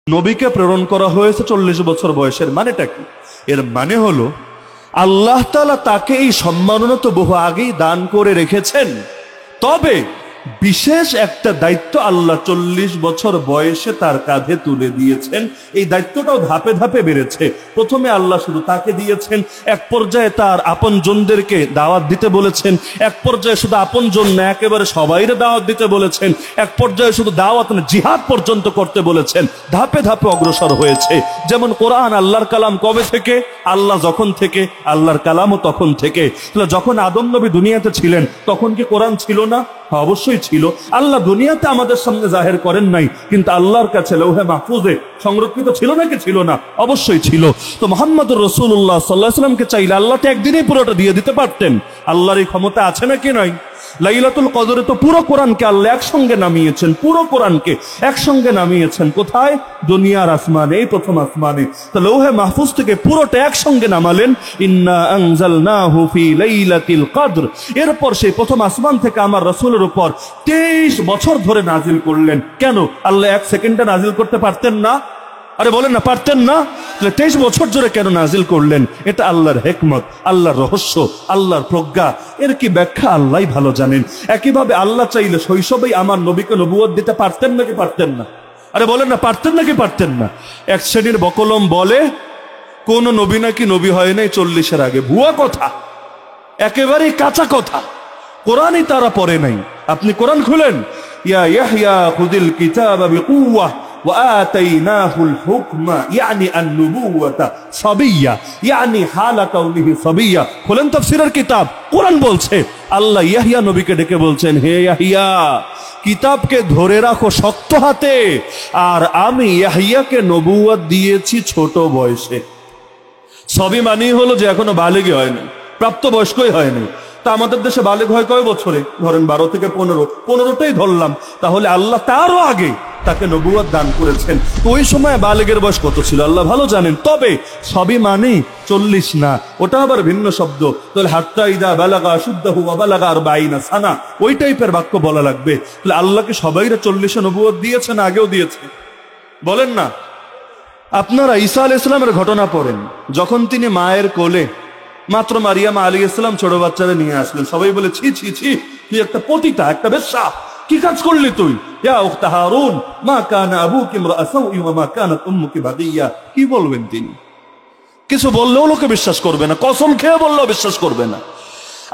নবীকে প্রেরণ করা হয়েছে 40 বছর বয়সের। মানেটা কি? এর মানে হলো আল্লাহ তাআলা তাকে এই সম্মাননা তো বহু আগেই দান করে রেখেছেন, তবে বিশেষ একটা দায়িত্ব আল্লাহ 40 বছর বয়সে তার কাঁধে তুলে দিয়েছেন। এই দায়িত্বটাও ধাপে ধাপে বেড়েছে। প্রথমে আল্লাহ শুধু তাকে দিয়েছেন, এক পর্যায়ে তার আপনজনদেরকে দাওয়াত দিতে বলেছেন, এক পর্যায়ে শুধু আপনজন না একেবারে সবাইরে দাওয়াত দিতে বলেছেন, এক পর্যায়ে শুধু দাওয়াত না জিহাদ পর্যন্ত করতে বলেছেন। ধাপে ধাপে অগ্রসর হয়েছে। যেমন কোরআন আল্লাহর কালাম কবে থেকে? আল্লাহ যখন থেকে, আল্লাহর কালামও তখন থেকে। যখন আদম নবী দুনিয়াতে ছিলেন তখন কি কোরআন ছিল না? অবশ্যই ছিল। আল্লাহ দুনিয়াতে আমাদের সামনে জাহের করেন নাই, কিন্তু আল্লাহর কাছে লৌহে মাহফুজে সংরক্ষিত ছিল নাকি ছিল না? অবশ্যই ছিল। তো মুহাম্মদুর রাসূলুল্লাহ সাল্লাল্লাহু আলাইহি ওয়াসাল্লামকে চাইলে আল্লাহ তো একদিনেই পুরোটা দিয়ে দিতে পারতেন। আল্লাহর এই ক্ষমতা আছে নাকি নাই? লাইলাতুল কদরে তো পুরো কোরআনকে আল্লাহ একসঙ্গে নামিয়েছেন, পুরো কোরআনকে একসঙ্গে নামিয়েছেন। কোথায়? দুনিয়ার আসমানে, এই প্রথম আসমানে। তো লৌহে মাহফুজ থেকে পুরোটা একসঙ্গে নামালেন, ইন্না আনজালনাহু ফি লাইলাতিল কদর। এরপর সেই প্রথম আসমান থেকে আমার রাসূলের উপর 23 বছর ধরে নাজিল করলেন। কেন? আল্লাহ এক সেকেন্ডে নাজিল করতে পারতেন না? আরে বলেন না, পারতেন না? 23 বছর ধরে কেন নাজিল করলেন? এটা আল্লাহর হিকমত, আল্লাহর রহস্য, আল্লাহর প্রজ্ঞা। এর কি ব্যাখ্যা আল্লাহই ভালো জানেন। একইভাবে আল্লাহ চাইলে শৈশবেই আমার নবীকে নবুয়ত দিতে পারতেন নাকি পারতেন না? আরে বলেন না, পারতেন নাকি পারতেন না? এক শ্রেণীর বকলম বলে কোন নবী নাকি নবী হয় নাই 40-এর আগে। ভুয়া কথা, একেবারেই কাঁচা কথা। কোরআনই তারা পড়ে নাই। আপনি কোরআন খুলেন, ইয়া ইয়াহইয়া খুযিল কিতাবা বিকুওয়া وآتيناه الحكم يعني النبوة صبيا يعني حال كونه صبيا। খুলেন তাফসীরের কিতাব, কোরআন বলছে আল্লাহ ইয়াহইয়া নবীকে ডেকে বলছেন, হে ইয়াহইয়া কিতাবকে ধরে রাখো শক্ত হাতে, আর আমি ইয়াহইয়াকে নবুয়ত দিয়েছি ছোট বয়সে। সবই মানেই হলো যে এখনো বালেগী হয়নি, প্রাপ্তবয়স্কই হয়নি। তা আমাদের দেশে বালেগ হয় কয় বছরে? ধরেন 12 থেকে 15টাই ধরলাম। তাহলে আল্লাহ তারও আগে তাকে নবুয়ত দান করেছেন। তো ওই সময় বালেগের বয়স কত ছিল আল্লাহ ভালো জানেন। তবে সবই মানে 40 না, ওটা আবার ভিন্ন শব্দ। তাহলে হাত্তা ইদা বালাগা আশুদ্দাহু ওয়া বালাগা 40 সানা, ওই টাইপের বাক্য বলা লাগবে। তাহলে আল্লাহকে সবাইরা 40-এ নবুয়ত দিয়েছেন, আগেও দিয়েছে। বলেন না? আপনারা ঈসা আলাইহিস সালামের ঘটনা পড়েন। যখন তিনি মায়ের কোলে মাত্র মারিয়াম আলাইহিস সালাম ছোট বাচ্চারা নিয়ে আসলেন, সবাই বলে ছি ছি ছি, তুই একটা পতিতা, একটা বেশ্যা, কি কাজ করলি তুই? ইয়া উখতা হারুন মা কানা আবুকি ইমরাআ সাউই ওয়া মা কানাত উম্মুকি বাগিয়া। কি বলবেন তিনি? কিছু বললেও লোকে বিশ্বাস করবে না, কসম খেয়ে বললেও বিশ্বাস করবে না।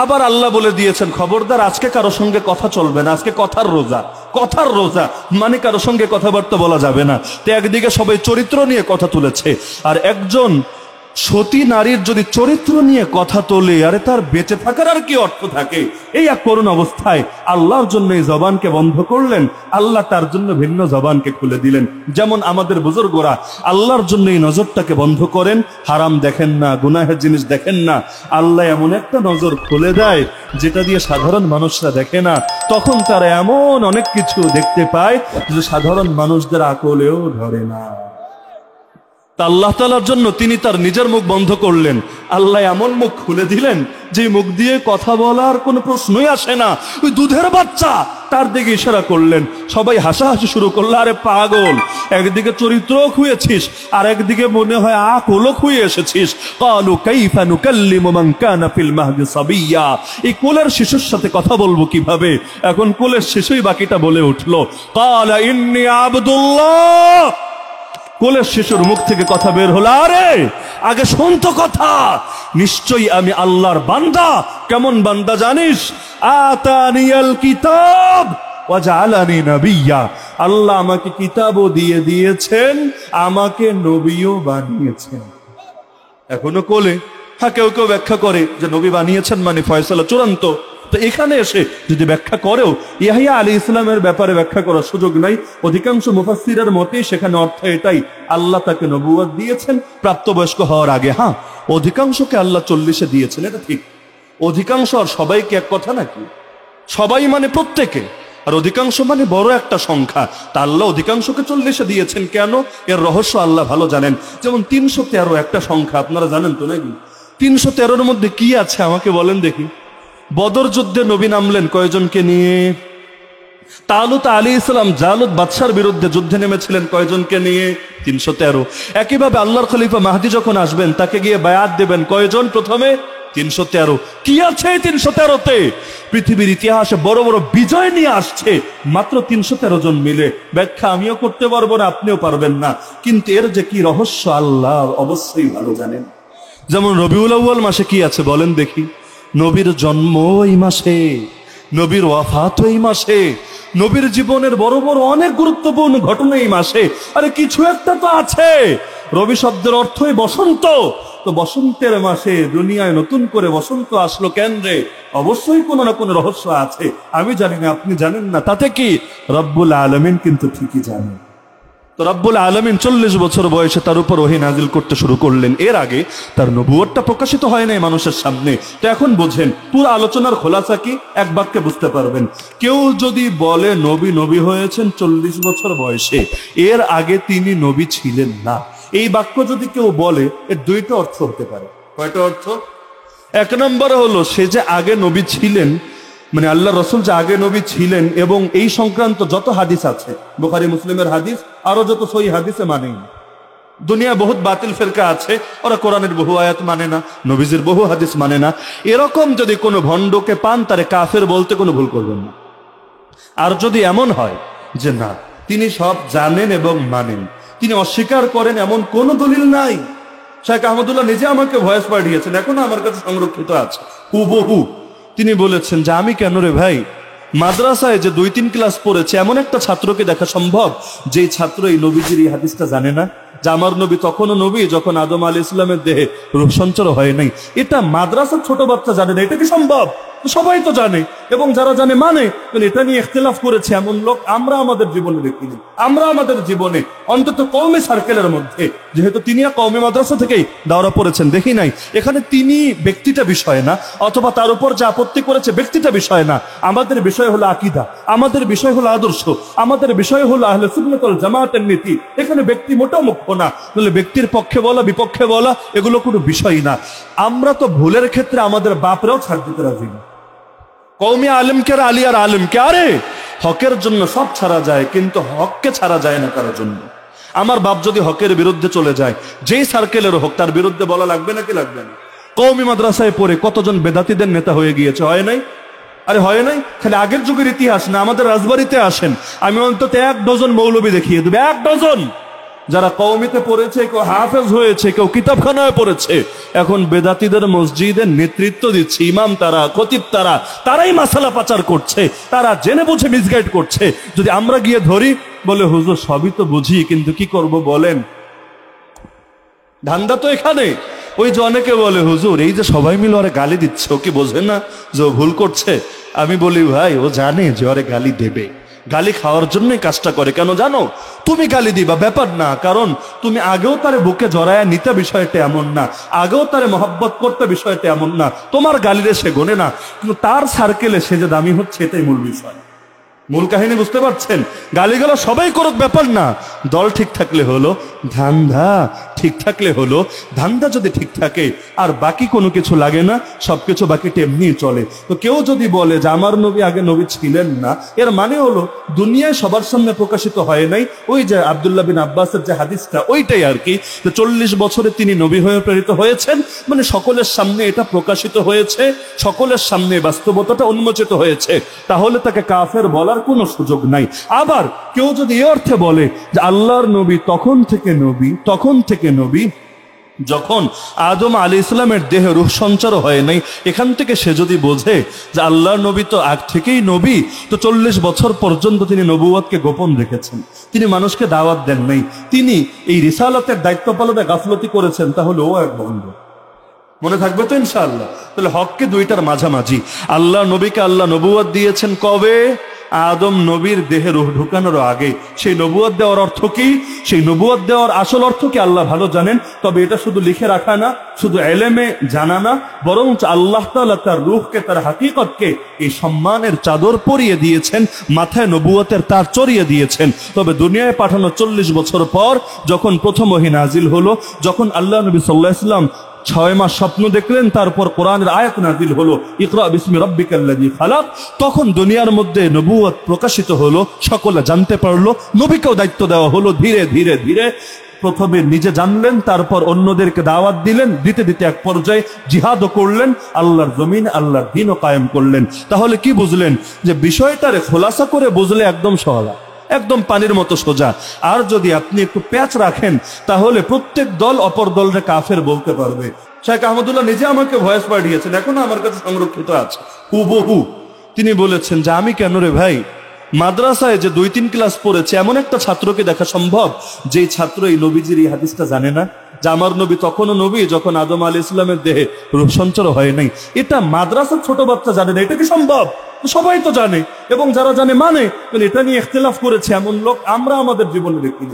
আবার আল্লাহ বলে দিয়েছেন, খবরদার আজকে কারো সঙ্গে কথা চলবে না, আজকে কথার রোজা। কথার রোজা মানে কারো সঙ্গে কথাবার্তা বলা যাবে না। তো একদিকে সবাই চরিত্র নিয়ে কথা তুলেছে, আর একজন সতী নারীর যদি চরিত্র নিয়ে কথা তোলে, আরে তার বেঁচে থাকার আর কি অর্থ থাকে? এই এক করুণ অবস্থায় আল্লাহর জন্য এই জবানকে বন্ধ করলেন, আল্লাহ তার জন্য ভিন্ন জবানকে খুলে দিলেন। যেমন আমাদের বুজুর্গরা আল্লাহর জন্য এই নজরটাকে বন্ধ করেন, হারাম দেখেন না, গুনাহের জিনিস দেখেন না। আল্লাহ এমন একটা নজর খুলে দেয় যেটা দিয়ে সাধারণ মানুষরা দেখে না। তখন তারা এমন অনেক কিছু দেখতে পায় যে সাধারণ মানুষদের আকলেও ধরে না। আল্লাহ তাআলার জন্য তিনি তার নিজের মুখ বন্ধ করলেন, আল্লাহ এমন মুখ খুলে দিলেন যে মুখ দিয়ে কথা বলার কোনো প্রশ্নই আসে না। ওই দুধের বাচ্চা, তার দিকে ইশারা করলেন, সবাই হাসাহাসি শুরু করলো। আরে পাগল, একদিকে চরিত্রও খুঁয়েছিস আর একদিকে মনে হয় আকলও খুঁয়ে এসেছিস। ক্বালু কাইফা নুকাল্লিমু মান কানা ফিল মাহদি সাবিয়্যা। এই কোলের শিশুর সাথে কথা বলবো কিভাবে? এখন কোলের শিশুই বাকিটা বলে উঠলো, ক্বালা ইন্নী আবদুল্লাহ। কোলের শিশুর মুখ থেকে কথা বের হলো, আরে আগে শোন তো কথা, নিশ্চয়ই আমি আল্লাহর বান্দা। কেমন বান্দা জানিস? আতানিয়াল কিতাব ওয়া জাআলানি নাবিয়্যা। আল্লাহ আমাকে কিতাবও দিয়ে দিয়েছেন, আমাকে নবীও বানিয়েছেন। এখনো কোলে। হ্যাঁ, কেউ কেউ ব্যাখ্যা করে যে নবী বানিয়েছেন মানে ফয়সালা চূড়ান্ত। তো এখানে এসে যদি ব্যাখ্যা করেও ইয়াহইয়া আলাইহিস সালামের ব্যাপারে ব্যাখ্যা করার সুযোগ নাই। অধিকাংশ মুফাসসিরের মতে সেখানে অর্থ এটাই, আল্লাহ তাকে নবুয়ত দিয়েছেন প্রাপ্তবয়স্ক হওয়ার আগে। হ্যাঁ, অধিকাংশকে আল্লাহ 40-এ দিয়েছেন, এটা ঠিক। অধিকাংশ আর সবাইকে এক কথা নাকি? সবাই মানে প্রত্যেকে, আর অধিকাংশ মানে বড় একটা সংখ্যা। তা আল্লাহ অধিকাংশকে 40-এ দিয়েছেন কেন? এর রহস্য আল্লাহ ভালো জানেন। যেমন 313 একটা সংখ্যা, আপনারা জানেন তো নাকি? 313-এর মধ্যে কি আছে আমাকে বলেন দেখি। বদর যুদ্ধে নবী নামলেন কয়জনকে নিয়ে? তালুত আলাইহিস সালাম জালুত বাদশার বিরুদ্ধে যুদ্ধে নেমেছিলেন কয়জনকে নিয়ে? 313। একইভাবে আল্লাহর খলিফা মাহদী যখন আসবেন তাকে গিয়ে বায়াত দেবেন কয়জন? প্রথমে 313। কি আছে 313-তে? পৃথিবীর ইতিহাসে বড় বড় বিজয় নিয়ে আসছে মাত্র 313 জন মিলে। ব্যাখ্যা আমিও করতে পারবো না, আপনিও পারবেন না, কিন্তু এর যে কি রহস্য আল্লাহ অবশ্যই ভালো জানেন। যেমন রবিউল আউয়াল মাসে কি আছে বলেন দেখি? নবীর জন্ম এই মাসে, নবীর ওয়াফাত এই মাসে, নবীর জীবনের বড় বড় অনেক গুরুত্বপূর্ণ ঘটনা এই মাসে। আরে কিছু একটা তো আছে। রবি শব্দের অর্থই বসন্ত, তো বসন্তের মাসে দুনিয়ায় নতুন করে বসন্ত আসলো কেন্দ্রে, অবশ্যই কোনো না কোনো রহস্য আছে। আমি জানি না, আপনি জানেন না, তাতে কি? রব্বুল আলামিন কিন্তু ঠিকই জানেন। তো রব্বুল আলামিন 40 বছর বয়সে তার উপর ওহী নাজিল করতে শুরু করলেন। এর আগে তার নবুয়তটা প্রকাশিত হয় নাই মানুষের সামনে। তো এখন বোঝেন পুরো আলোচনার খোলাসা কি, এক বাক্যে বুঝতে পারবেন। কেউ যদি বলে নবী নবী হয়েছেন 40 বছর বয়সে, এর আগে তিনি নবী ছিলেন না, এই বাক্য যদি কেউ বলে, এর দুইটা অর্থ হতে পারে। কয়টা অর্থ? এক নম্বরে হলো সে যে আগে নবী ছিলেন, মানে আল্লাহ রসুল যে আগে নবী ছিলেন এবং এই সংক্রান্ত যত হাদিস আছে, বুখারী মুসলিমের হাদিস, আরো যত সহি হাদিসে মানে না। দুনিয়া বহুত বাতিল ফেরকা আছে, ওরা কোরআনের বহু আয়াত মানে না, নবীজির বহু হাদিস মানে না। এরকম যদি কোনো ভণ্ডকে পান, তারে কাফের বলতে কোনো ভুল করবেন না। আর যদি এমন হয় যে না, তিনি সব জানেন এবং মানেন, তিনি অস্বীকার করেন, এমন কোন দলিল নাই। শেখ আহমদুল্লাহ নিজে আমাকে ভয়েস পাঠিয়েছেন, এখনো আমার কাছে সংরক্ষিত আছে হুবহু। তিনি বলেছেন যে আমি কেন রে ভাই, মাদ্রাসায় যে 2-3 ক্লাস পড়েছে এমন একটা ছাত্রকে দেখা সম্ভব যেই ছাত্র এই নবীজির এই হাদিসটা জানে না, যে আমার নবী তখনও নবী যখন আদম আলাইহিস সালামের দেহে রূহ সঞ্চার হয় নাই। এটা মাদ্রাসার ছোট বাচ্চা জানে না, এটা কি সম্ভব? সবাই তো জানে, এবং যারা জানে মানে। এটা নিয়ে ইখতিলাফ করেছে এমন লোক আমরা আমাদের জীবনে দেখিনি। আমরা আমাদের জীবনে অন্তত কওমি সার্কেলের মধ্যে, যেহেতু তিনি কওমি মাদ্রাসা থেকেই দাওরা পড়েছেন, দেখি নাই। এখানে তিনি ব্যক্তিটা বিষয় না, অথবা তার উপর যে আপত্তি করেছে ব্যক্তিটা বিষয় না। আমাদের বিষয় হলো আকীদা, আমাদের বিষয় হলো আদর্শ, আমাদের বিষয় হলো আহলে সুন্নাত ওয়াল জামাতের নীতি। এখানে ব্যক্তি মোটেও মুখ্য না, তাহলে ব্যক্তির পক্ষে বলা বিপক্ষে বলা এগুলো কোনো বিষয় না। আমরা তো ভুলের ক্ষেত্রে আমাদের বাপরাও ছাড় দিতে রাজি না। কওমি আলেমকে আলী আর আলেমকে, আরে হকের জন্য সব ছাড়া যায়, কিন্তু হককে ছাড়া যায় না কারোর জন্য। আমার বাপ যদি হকের বিরুদ্ধে চলে যায়, যেই সার্কেলের হোক, তার বিরুদ্ধে বলা লাগবে নাকি লাগবে না? কওমি মাদ্রাসায় পড়ে কতজন বেদাতীদের নেতা হয়ে গিয়েছে, হয় নাই? আরে হয় নাই? খালি আগের যুগের ইতিহাস না, আমাদের রাজবাড়িতে আসেন, আমি অন্তত 1 ডজন মৌলবী দেখিয়ে দেব, 1 ডজন, যারা কওমিতে পড়েছে, কেউ হাফেজ হয়েছে, কেউ কিতাবখানায় পড়েছে, এখন বেদাতীদের মসজিদের নেতৃত্ব দিচ্ছে, ইমাম তারা, খতিব তারা, তারাই মাসালা পাচার করছে, তারা জেনে বুঝে মিসগাইড করছে। যদি আমরা গিয়ে ধরি, বলে হুজুর সবই তো বুঝি, কিন্তু কি করব বলেন? ধান্দা তো এখানে। ওই যে অনেকে বলে হুজুর এই যে সবাই মিলে ওরে গালি দিচ্ছে, ও কি বোঝে না যে ও ভুল করছে? আমি বলি ভাই, ও জানে যে ওরে গালি দেবে, গালি খাওয়ার জন্যই কাজটা করে। কেন জানো? তুমি গালি দিবা ব্যাপার না, কারণ তুমি আগেও তারে বুকে জড়ায় নিতে বিষয়টা এমন না, আগেও তারে মহব্বত করতে বিষয়টা এমন না, তোমার গালিরে সে গোনে না, কিন্তু তার সার্কেলে সে যে দামি হচ্ছে এটাই মূল বিষয়। মূল কাহিনী বুঝতে পারছেন? গালিগালা সবাই করুক ব্যাপার না, দল ঠিক থাকলে হলো, ধান্দা ঠিক থাকলে হলো। ধান্দা যদি ঠিক থাকে আর বাকি কোনো কিছু লাগে না, সবকিছু বাকি তেমনি চলে। তো কেউ যদি বলে যে আমার নবী আগে নবী ছিলেন না, এর মানে হলো দুনিয়ায় সবার সামনে প্রকাশিত হয় নাই। ওই যে আব্দুল্লাহ বিন আব্বাসের যে হাদিসটা, ওইটাই আর কি, 40 বছরে তিনি নবী হয়ে প্রেরিত হয়েছেন, মানে সকলের সামনে এটা প্রকাশিত হয়েছে, সকলের সামনে বাস্তবতাটা উন্মোচিত হয়েছে, তাহলে তাকে কাফের বলার কোনো সুযোগ নাই। আবার কেউ যদি এই অর্থে বলে যে আল্লাহর নবী তখন থেকে নবী যখন আদম আলাইহিস সালামের দেহে রূহ সঞ্চার হয় নাই, এখান থেকে সে যদি বোঝে যে আল্লাহর নবী তো আগ থেকেই নবী, তো 40 বছর পর্যন্ত তিনি নবুয়তকে গোপন রেখেছেন, তিনি মানুষকে দাওয়াত দেন নাই, তিনি এই রিসালাতের দায়িত্ব পালনে গাফলতি করেছেন, তাহলে ও এক ভণ্ড। মনে থাকবে তো ইনশাআল্লাহ? তাহলে হককে দুইটার মাঝামাঝি। আল্লাহ নবীকে আল্লাহ নবুয়ত দিয়েছেন কবে? আদম নবীর দেহে রূহ ঢুকানোর আগে। সেই নবুয়ত দেওয়ার অর্থ কি? সেই নবুয়ত দেওয়ার আসল অর্থ কি আল্লাহ ভালো জানেন। তবে এটা শুধু লিখে রাখা না, শুধু এলেমে জানা না, বরং আল্লাহ তাআলা তার রূহকে, তার হাকিকতকে এই সম্মানের চাদর পরিয়ে দিয়েছেন, মাথায় নবুয়তের তার চড়িয়ে দিয়েছেন। তবে দুনিয়ায় পাঠানো 40 বছর পর যখন প্রথম ওহী নাজিল হলো, যখন আল্লাহ নবী সাল্লাল্লাহু আলাইহি ওয়াসাল্লাম 6 মাস স্বপ্ন দেখলেন, তারপর কোরআনের আয়াত নাযিল হলো, ইকরা বিসমি রাব্বিকাল্লাযী খালাক। তখন দুনিয়ার মধ্যে নবুয়ত প্রকাশিত হলো, সকলে জানতে পারলো, নবীকেও দায়িত্ব দেওয়া হলো। ধীরে ধীরে ধীরে প্রথমে নিজে জানলেন, তারপর অন্যদেরকে দাওয়াত দিলেন, দিতে দিতে এক পর্যায়ে জিহাদও করলেন, আল্লাহর জমিন আল্লাহর দ্বীনও কায়েম করলেন। তাহলে কি বুঝলেন? যে বিষয়টারে খোলাসা করে বুঝলে একদম সহজ, একদম পানির মতো সোজা। আর যদি আপনি একটু প্যাচ রাখেন, তাহলে প্রত্যেক দল অপর দলরে কাফের বলতে পারবে। শেখ আহমদুল্লাহ নিজে আমাকে ভয়েস পাঠিয়েছেন, এখনো আমার কাছে সংরক্ষিত আছে হুবহু। তিনি বলেছেন যে আমি কেন রে ভাই, মাদ্রাসায় যে 2-3 ক্লাস পড়েছে এমন একটা ছাত্রকে দেখা সম্ভব যেই ছাত্র এই নবীজির এই হাদিসটা জানে না, যে আমার নবী তখনও নবী যখন আদম আলাইহিস সালামের দেহে রূপ সঞ্চার হয় নাই। এটা মাদ্রাসার ছোট বাচ্চা জানে না, এটা কি সম্ভব? সবাই তো জানে, এবং যারা জানে মানে। এটা নিয়ে ইখতিলাফ করেছে এমন লোক আমরা আমাদের জীবনে দেখিনি।